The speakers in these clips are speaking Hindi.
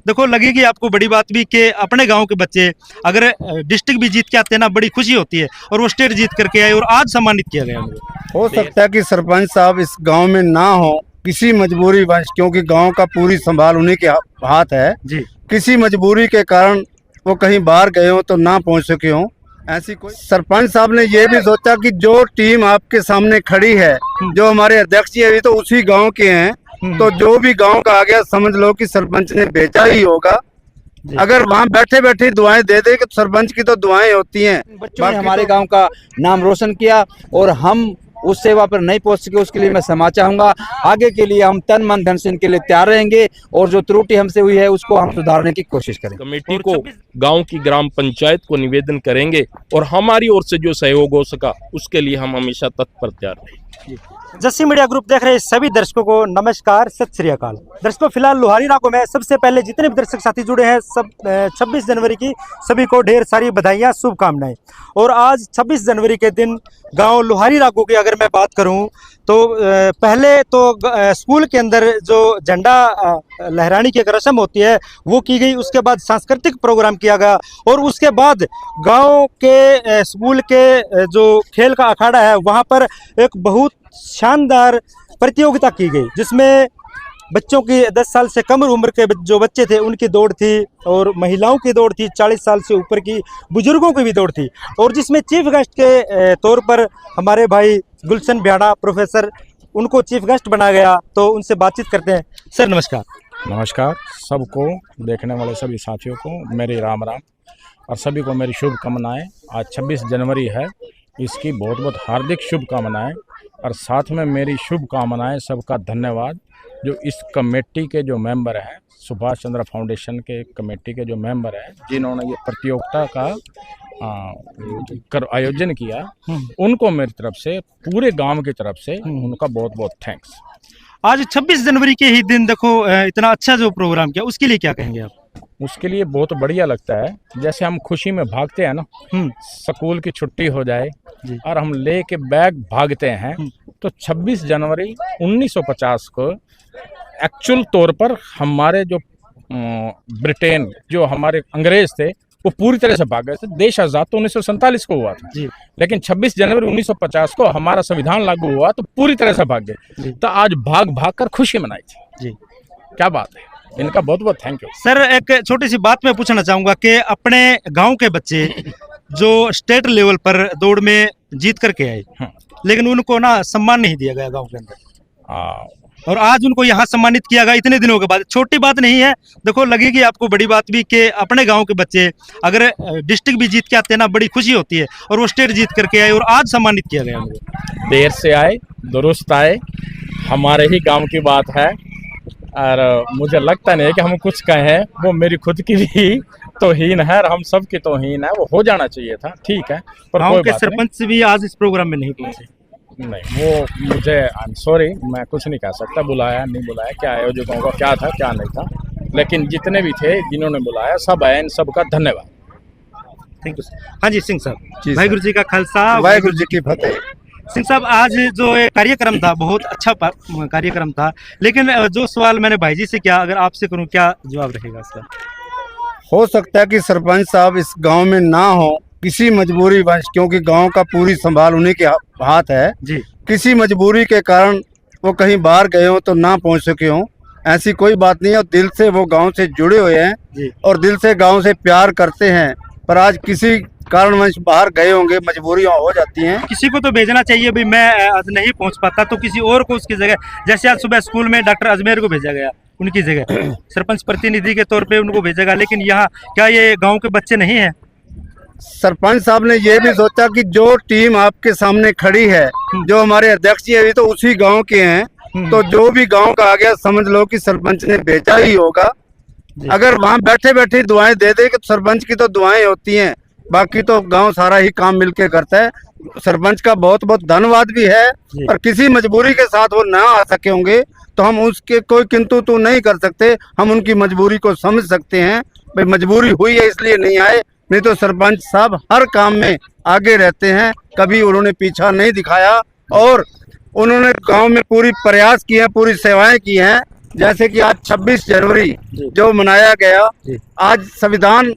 देखो लगेगी आपको बड़ी बात भी कि अपने गांव के बच्चे अगर डिस्ट्रिक्ट भी जीत के आते हैं ना, बड़ी खुशी होती है। और वो स्टेट जीत करके आए और आज सम्मानित किया गया उनको। हो सकता है कि सरपंच साहब इस गांव में ना हो किसी मजबूरी वश, क्योंकि गांव का पूरी संभाल उन्हीं के हाथ है जी। किसी मजबूरी के कारण वो कहीं बाहर गए हो तो ना पहुंच सके हो। ऐसी कोई सरपंच साहब ने ये भी सोचा कि जो टीम आपके सामने खड़ी है, जो हमारे अध्यक्ष जी अभी तो उसी गांव के हैं, तो जो भी गांव का आ गया समझ लो कि सरपंच ने भेजा ही होगा। अगर वहाँ बैठे बैठे दुआएं दे दे कि सरपंच की तो दुआएं होती हैं। बच्चों ने हमारे गांव का नाम रोशन किया और हम उस सेवा पर नहीं पहुंच सके, उसके लिए मैं क्षमा चाहूंगा। आगे के लिए हम तन मन धन से इनके लिए तैयार रहेंगे और जो त्रुटि हमसे हुई है उसको हम सुधारने की कोशिश करेंगे। कमेटी को, गांव की ग्राम पंचायत को निवेदन करेंगे और हमारी ओर से जो सहयोग हो सका उसके लिए हम हमेशा तत्पर तैयार रहेंगे। जस्सी मीडिया ग्रुप देख रहे सभी दर्शकों को नमस्कार, सत श्री अकाल। दर्शकों फिलहाल लोहारी नाको में सबसे पहले जितने भी दर्शक साथी जुड़े हैं सब 26 जनवरी की सभी को ढेर सारी बधाइयाँ, शुभकामनाएं। और आज 26 जनवरी के दिन गांव लोहारी नाको की अगर मैं बात करूं तो पहले तो स्कूल के अंदर जो झंडा लहराने की एक रस्म होती है वो की गई। उसके बाद सांस्कृतिक प्रोग्राम किया गया और उसके बाद गांव के स्कूल के जो खेल का अखाड़ा है वहां पर एक बहुत शानदार प्रतियोगिता की गई, जिसमें बच्चों की 10 साल से कम उम्र के जो बच्चे थे उनकी दौड़ थी और महिलाओं की दौड़ थी, 40 साल से ऊपर की बुजुर्गों की भी दौड़ थी। और जिसमें चीफ गेस्ट के तौर पर हमारे भाई गुलशन ब्याड़ा प्रोफेसर, उनको चीफ गेस्ट बनाया गया। तो उनसे बातचीत करते हैं। सर नमस्कार। नमस्कार सबको, देखने वाले सभी साथियों को मेरी राम राम और सभी को मेरी शुभकामनाएं। आज 26 जनवरी है, इसकी बहुत बहुत हार्दिक शुभकामनाएं और साथ में मेरी शुभकामनाएं, सबका धन्यवाद जो इस कमेटी के जो मेंबर हैं, सुभाष चंद्र फाउंडेशन के कमेटी के जो मेंबर हैं जिन्होंने ये प्रतियोगिता का आयोजन किया, उनको मेरी तरफ से, पूरे गांव की तरफ से उनका बहुत बहुत थैंक्स। आज 26 जनवरी के ही दिन देखो इतना अच्छा जो प्रोग्राम किया, उसके लिए क्या कहेंगे आप? उसके लिए बहुत बढ़िया लगता है। जैसे हम खुशी में भागते हैं ना, स्कूल की छुट्टी हो जाए और हम लेके बैग भागते हैं, तो 26 जनवरी 1950 को एक्चुअल तौर पर हमारे जो ब्रिटेन, जो हमारे अंग्रेज थे, वो पूरी तरह से भाग गए थे। देश आज़ाद तो 1947 को हुआ था, लेकिन 26 जनवरी 1950 को हमारा संविधान लागू हुआ तो पूरी तरह से भाग गए। तो आज भाग भाग कर खुशी मनाई थी। क्या बात है, इनका बहुत बहुत थैंक यू। सर एक छोटी सी बात मैं पूछना चाहूँगा कि अपने गांव के बच्चे जो स्टेट लेवल पर दौड़ में जीत करके आए, लेकिन उनको ना सम्मान नहीं दिया गया गांव के अंदर, और आज उनको यहाँ सम्मानित किया गया इतने दिनों के बाद। छोटी बात नहीं है, देखो लगेगी आपको बड़ी बात भी कि अपने गांव के बच्चे अगर डिस्ट्रिक्ट भी जीत के आते हैं ना, बड़ी खुशी होती है। और वो स्टेट जीत करके आए और आज सम्मानित किया गया उनको। देर से आए दुरुस्त आए, हमारे ही गांव की बात है और मुझे लगता नहीं है कि हम कुछ कहें, वो मेरी खुद की भी तौहीन है और हम सब की तौहीन है। वो हो जाना चाहिए था, ठीक है, पर गांव के सरपंच भी आज इस प्रोग्राम में नहीं पहुंचे। नहीं, वो मुझे आई एम सॉरी, मैं कुछ नहीं कह सकता, बुलाया नहीं बुलाया, क्या आयोजकों का क्या था क्या नहीं था, लेकिन जितने भी थे जिन्होंने बुलाया सब आए, इन सबका धन्यवाद। Thank you. हाँ जी सिंह साहब, वाहिगुरु जी का खालसा वाहिगुरु जी की फतेह। सिंह साहब आज जो ये कार्यक्रम था बहुत अच्छा कार्यक्रम था, लेकिन जो सवाल मैंने भाई जी से किया, अगर आपसे करूं क्या जवाब रहेगा इसका? हो सकता है कि सरपंच साहब इस गांव में ना हो किसी मजबूरी वश, क्योंकि गांव का पूरी संभाल उन्हीं के हाथ है जी। किसी मजबूरी के कारण वो कहीं बाहर गए हो तो ना पहुंच सके हो। ऐसी कोई बात नहीं है, और दिल से वो गांव से जुड़े हुए हैं और दिल से गांव से प्यार करते हैं। पर आज किसी कारणवश बाहर गए होंगे, मजबूरियां हो जाती हैं। किसी को तो भेजना चाहिए भी, मैं आज नहीं पहुंच पाता तो किसी और को उसकी जगह, जैसे आज सुबह स्कूल में डॉक्टर अजमेर को भेजा गया, उनकी जगह सरपंच प्रतिनिधि के तौर पे उनको भेजेगा, लेकिन यहाँ क्या ये गांव के बच्चे नहीं है? सरपंच साहब ने ये भी सोचा कि जो टीम आपके सामने खड़ी है, जो हमारे अध्यक्ष जी अभी तो उसी गांव के हैं, तो जो भी गांव का आ गया समझ लो कि सरपंच ने भेजा ही होगा। अगर वहां बैठे बैठे दुआएं दे दे कि सरपंच की तो दुआएं होती हैं, बाकी तो गांव सारा ही काम मिलके करता है। सरपंच का बहुत बहुत धन्यवाद भी है। और किसी मजबूरी के साथ वो ना आ सके होंगे तो हम उसके कोई किंतु तो नहीं कर सकते, हम उनकी मजबूरी को समझ सकते हैं। भाई मजबूरी हुई है इसलिए नहीं आए, नहीं तो सरपंच साहब हर काम में आगे रहते हैं, कभी उन्होंने पीछा नहीं दिखाया और उन्होंने गांव में पूरी प्रयास किए हैं, पूरी सेवाएं की हैं। जैसे कि आज 26 जनवरी जो मनाया गया, जी। आज संविधान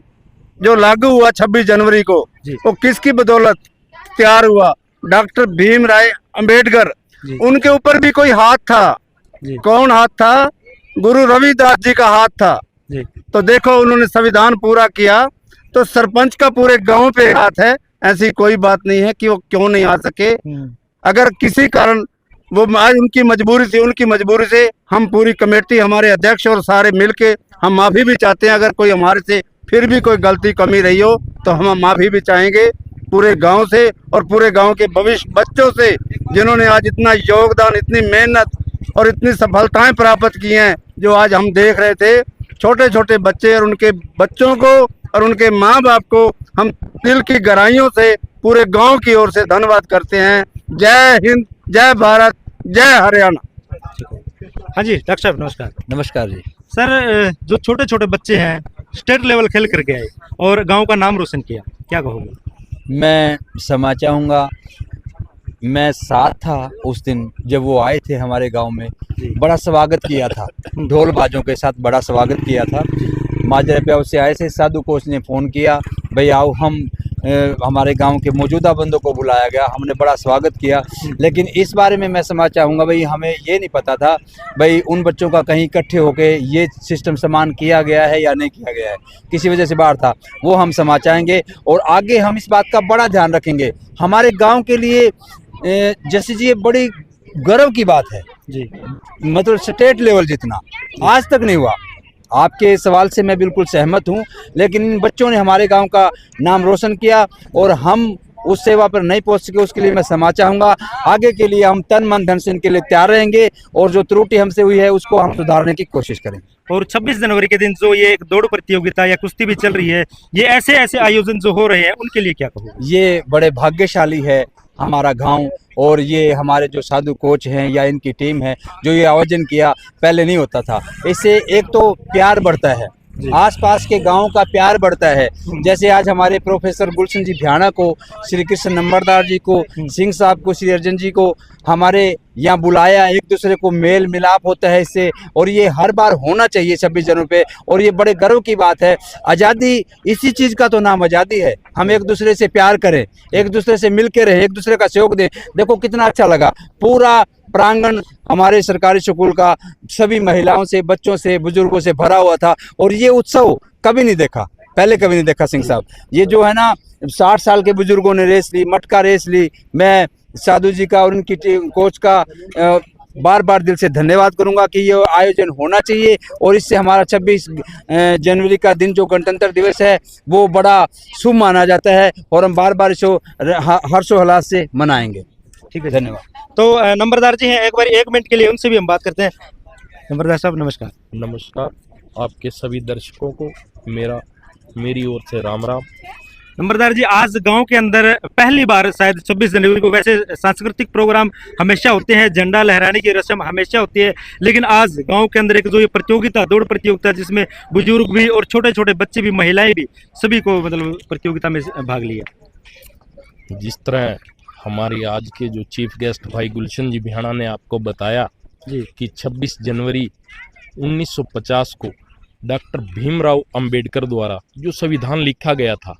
जो लागू हुआ 26 जनवरी को, जी। वो किसकी बदौलत तैयार हुआ? डॉक्टर भीमराव अंबेडकर। जी। उनके ऊपर भी कोई हाथ था। जी। कौन हाथ था? गुरु रविदास जी का हाथ था। जी। तो देखो उन्होंने संविधान पूरा किया, तो सरपंच का पूरे गांव पे हाथ है। ऐसी कोई बात नहीं है कि वो क्यों नहीं आ सके। अगर किसी कारण वो आज उनकी मजबूरी थी, उनकी मजबूरी से हम पूरी कमेटी, हमारे अध्यक्ष और सारे मिलके हम माफी भी चाहते हैं। अगर कोई हमारे से फिर भी कोई गलती कमी रही हो तो हम माफी भी चाहेंगे पूरे गांव से और पूरे गांव के भविष्य बच्चों से, जिन्होंने आज इतना योगदान, इतनी मेहनत और इतनी सफलताएं प्राप्त की हैं। जो आज हम देख रहे थे, छोटे छोटे बच्चे और उनके बच्चों को और उनके माँ बाप को हम दिल की गहराइयों से पूरे गांव की ओर से धन्यवाद करते हैं। जय हिंद, जय भारत, जय हरियाणा। हाँ जी डॉक्टर साहब नमस्कार। नमस्कार जी। सर, जो छोटे छोटे बच्चे हैं स्टेट लेवल खेल करके आए और गांव का नाम रोशन किया, क्या कहोगे? मैं क्षमा चाहूँगा, मैं साथ था उस दिन जब वो आए थे हमारे गांव में। बड़ा स्वागत किया था, ढोल बाजों के साथ बड़ा स्वागत किया था। माजरे से आए थे, साधु कोच ने फ़ोन किया, भाई आओ, हम हमारे गांव के मौजूदा बंदों को बुलाया गया, हमने बड़ा स्वागत किया। लेकिन इस बारे में मैं समझ चाहूँगा, भाई हमें ये नहीं पता था भाई उन बच्चों का कहीं इकट्ठे होके ये सिस्टम समान किया गया है या नहीं किया गया है, किसी वजह से बाहर था, वो हम समझ चाहेंगे। और आगे हम इस बात का बड़ा ध्यान रखेंगे। हमारे गाँव के लिए जैसे जी ये बड़ी गर्व की बात है जी। मतलब स्टेट लेवल जितना आज तक नहीं हुआ। आपके सवाल से मैं बिल्कुल सहमत हूं, लेकिन इन बच्चों ने हमारे गांव का नाम रोशन किया और हम उस सेवा पर नहीं पहुंच सके, उसके लिए मैं क्षमा चाहूँगा। आगे के लिए हम तन मन धन से इनके लिए तैयार रहेंगे और जो त्रुटि हमसे हुई है उसको हम सुधारने की कोशिश करेंगे। और 26 जनवरी के दिन जो ये एक दौड़ प्रतियोगिता या कुश्ती भी चल रही है, ये ऐसे ऐसे आयोजन जो हो रहे हैं उनके लिए क्या कहोगे? ये बड़े भाग्यशाली है हमारा गांव और ये हमारे जो साधु कोच हैं या इनकी टीम है जो ये आयोजन किया, पहले नहीं होता था। इससे एक तो प्यार बढ़ता है, आसपास के गांव का प्यार बढ़ता है। जैसे आज हमारे प्रोफेसर गुलशन जी भ्याणा को, श्री कृष्ण नंबरदार जी को, सिंह साहब को, श्री अर्जन जी को हमारे यहाँ बुलाया, एक दूसरे को मेल मिलाप होता है इससे, और ये हर बार होना चाहिए 26 जनवरी पे। और ये बड़े गर्व की बात है। आज़ादी, इसी चीज़ का तो नाम आज़ादी है। हम एक दूसरे से प्यार करें, एक दूसरे से मिल के रहें, एक दूसरे का सहयोग दें। देखो कितना अच्छा लगा, पूरा प्रांगण हमारे सरकारी स्कूल का सभी महिलाओं से, बच्चों से, बुजुर्गों से भरा हुआ था। और ये उत्सव कभी नहीं देखा, पहले कभी नहीं देखा सिंह साहब। ये जो है ना 60 साल के बुजुर्गों ने रेस ली, मटका रेस ली। मैं साधु जी का और उनकी टीम कोच का बार बार दिल से धन्यवाद करूंगा कि ये आयोजन होना चाहिए। और इससे हमारा 26 जनवरी का दिन जो गणतंत्र दिवस है वो बड़ा शुभ माना जाता है और हम बार बार इसको हर्षोल्लास से मनाएंगे। ठीक है, धन्यवाद। तो नंबरदार जी हैं, एक बार 1 मिनट के लिए उनसे भी हम बात करते हैं। नंबरदार साहब नमस्कार। नमस्कार, आपके सभी दर्शकों को मेरी ओर से राम राम। नंबरदार जी, आज गांव के अंदर पहली बार शायद 26 जनवरी को, वैसे सांस्कृतिक प्रोग्राम हमेशा होते हैं, झंडा लहराने की रस्म हमेशा होती है, लेकिन आज गांव के अंदर एक जो ये प्रतियोगिता, दौड़ प्रतियोगिता, जिसमें बुजुर्ग भी और छोटे छोटे बच्चे भी, महिलाएं भी, सभी को मतलब प्रतियोगिता में भाग लिया। जिस तरह हमारे आज के जो चीफ गेस्ट भाई गुलशन जी भ्याणा ने आपको बताया जी कि 26 जनवरी 1950 को डॉक्टर भीमराव अंबेडकर द्वारा जो संविधान लिखा गया था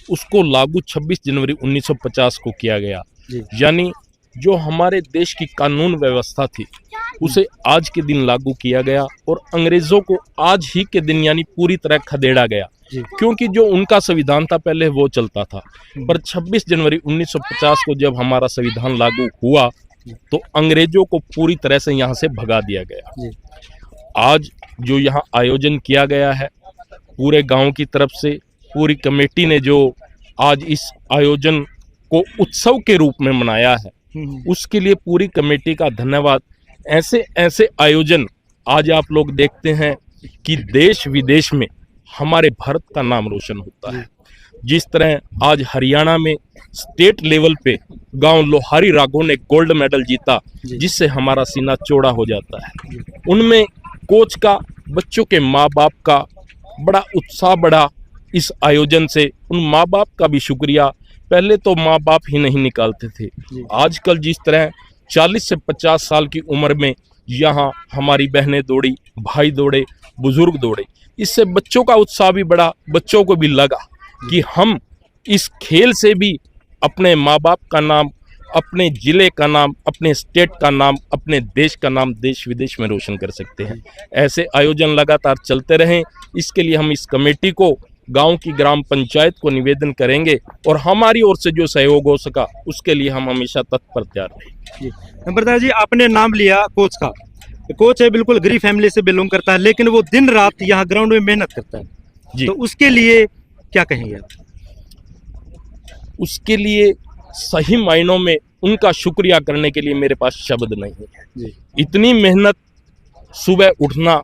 उसको लागू 26 जनवरी 1950 को किया गया। यानी जो हमारे देश की कानून व्यवस्था थी उसे आज के दिन लागू किया गया और अंग्रेजों को आज ही के दिन यानी पूरी तरह खदेड़ा गया, क्योंकि जो उनका संविधान था पहले वो चलता था। पर 26 जनवरी 1950 को जब हमारा संविधान लागू हुआ तो अंग्रेजों को पूरी तरह से यहाँ से भगा दिया गया। आज जो यहाँ आयोजन किया गया है पूरे गांव की तरफ से, पूरी कमेटी ने जो आज इस आयोजन को उत्सव के रूप में मनाया है, उसके लिए पूरी कमेटी का धन्यवाद। ऐसे ऐसे आयोजन आज आप लोग देखते हैं कि देश विदेश में हमारे भारत का नाम रोशन होता है। जिस तरह आज हरियाणा में स्टेट लेवल पे गांव लोहारी राघो ने गोल्ड मेडल जीता, जिससे हमारा सीना चौड़ा हो जाता है। उनमें कोच का, बच्चों के माँ बाप का बड़ा उत्साह बढ़ा इस आयोजन से। उन माँ बाप का भी शुक्रिया। पहले तो माँ बाप ही नहीं निकालते थे, आजकल जिस तरह 40 से 50 साल की उम्र में यहाँ हमारी बहनें दौड़ी, भाई दौड़े, बुजुर्ग दौड़े। इससे बच्चों का उत्साह भी बढ़ा, बच्चों को भी लगा कि हम इस खेल से भी अपने माँ बाप का नाम, अपने जिले का नाम, अपने स्टेट का नाम, अपने देश का नाम देश विदेश में रोशन कर सकते हैं। ऐसे आयोजन लगातार चलते रहें। इसके लिए हम इस कमेटी को, गांव की ग्राम पंचायत को निवेदन करेंगे और हमारी ओर से जो सहयोग हो सका उसके लिए हम हमेशा तत्पर तैयार रहेंगे। नंबरदार जी, आपने नाम लिया कोच का। कोच है, बिल्कुल गरीब फैमिली से बिलोंग करता है, लेकिन वो दिन रात यहाँ ग्राउंड में मेहनत करता है जी। तो उसके लिए क्या कहेंगे आप? उसके लिए सही मायनों में उनका शुक्रिया करने के लिए मेरे पास शब्द नहीं है जी। इतनी मेहनत, सुबह उठना,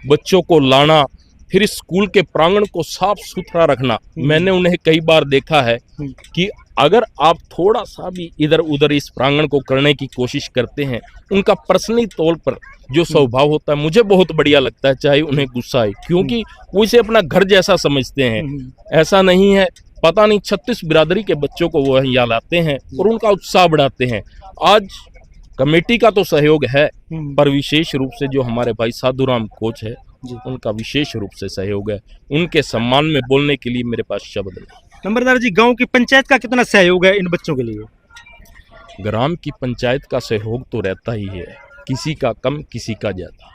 बच्चों को लाना, फिर स्कूल के प्रांगण को साफ सुथरा रखना। मैंने उन्हें कई बार देखा है कि अगर आप थोड़ा सा भी इधर उधर इस प्रांगण को करने की कोशिश करते हैं, उनका पर्सनली तौर पर जो स्वभाव होता है मुझे बहुत बढ़िया लगता है, चाहे उन्हें गुस्सा आए, क्योंकि वो इसे अपना घर जैसा समझते हैं। ऐसा नहीं है, पता नहीं 36 बिरादरी के बच्चों को वो यहाँ लाते हैं और उनका उत्साह बढ़ाते हैं। आज कमेटी का तो सहयोग है, पर विशेष रूप से जो हमारे भाई साधुराम कोच है उनका विशेष रूप से सहयोग है। उनके सम्मान में बोलने के लिए मेरे पास शब्द नहीं। नंबरदार जी, गांव की पंचायत का कितना सहयोग है इन बच्चों के लिए? ग्राम की पंचायत का सहयोग तो रहता ही है, किसी का कम किसी का ज़्यादा।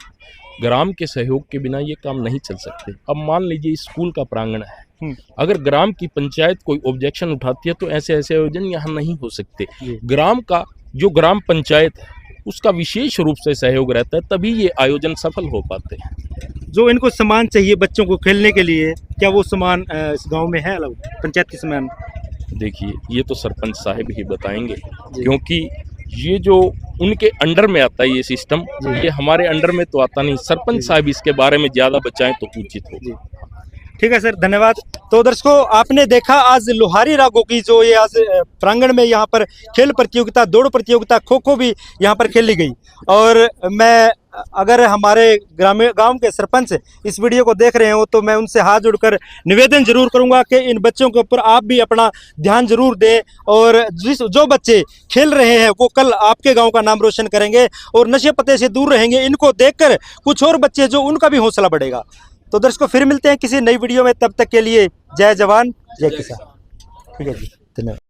ग्राम के सहयोग के बिना ये काम नहीं चल सकते। अब मान लीजिए स्कूल का प्रांगण है, अगर ग्राम की पंचायत कोई ऑब्जेक्शन उठाती है तो ऐसे ऐसे आयोजन यहाँ नहीं हो सकते। ग्राम का जो ग्राम पंचायत है उसका विशेष रूप से सहयोग रहता है, तभी ये आयोजन सफल हो पाते हैं। जो इनको सामान चाहिए बच्चों को खेलने के लिए, क्या वो सामान इस गांव में है अलग पंचायत के सामान? देखिए, ये तो सरपंच साहब ही बताएंगे, क्योंकि ये जो उनके अंडर में आता है ये सिस्टम, ये हमारे अंडर में तो आता नहीं। सरपंच साहब इसके बारे में ज़्यादा बताएं तो उचित होगा। ठीक है सर, धन्यवाद। तो दर्शकों, आपने देखा आज लोहारी रागों की जो ये आज प्रांगण में यहाँ पर खेल प्रतियोगिता, दौड़ प्रतियोगिता, खो खो भी यहाँ पर खेली गई। और मैं, अगर हमारे गांव के सरपंच इस वीडियो को देख रहे हो तो मैं उनसे हाथ जोड़कर निवेदन जरूर करूंगा कि इन बच्चों के ऊपर आप भी अपना ध्यान जरूर दें, और जो बच्चे खेल रहे हैं वो कल आपके गांव का नाम रोशन करेंगे और नशे पते से दूर रहेंगे। इनको देखकर कुछ और बच्चे जो, उनका भी हौसला बढ़ेगा। तो दर्शकों, फिर मिलते हैं किसी नई वीडियो में, तब तक के लिए जय जवान जय किसान। ठीक है जी, धन्यवाद।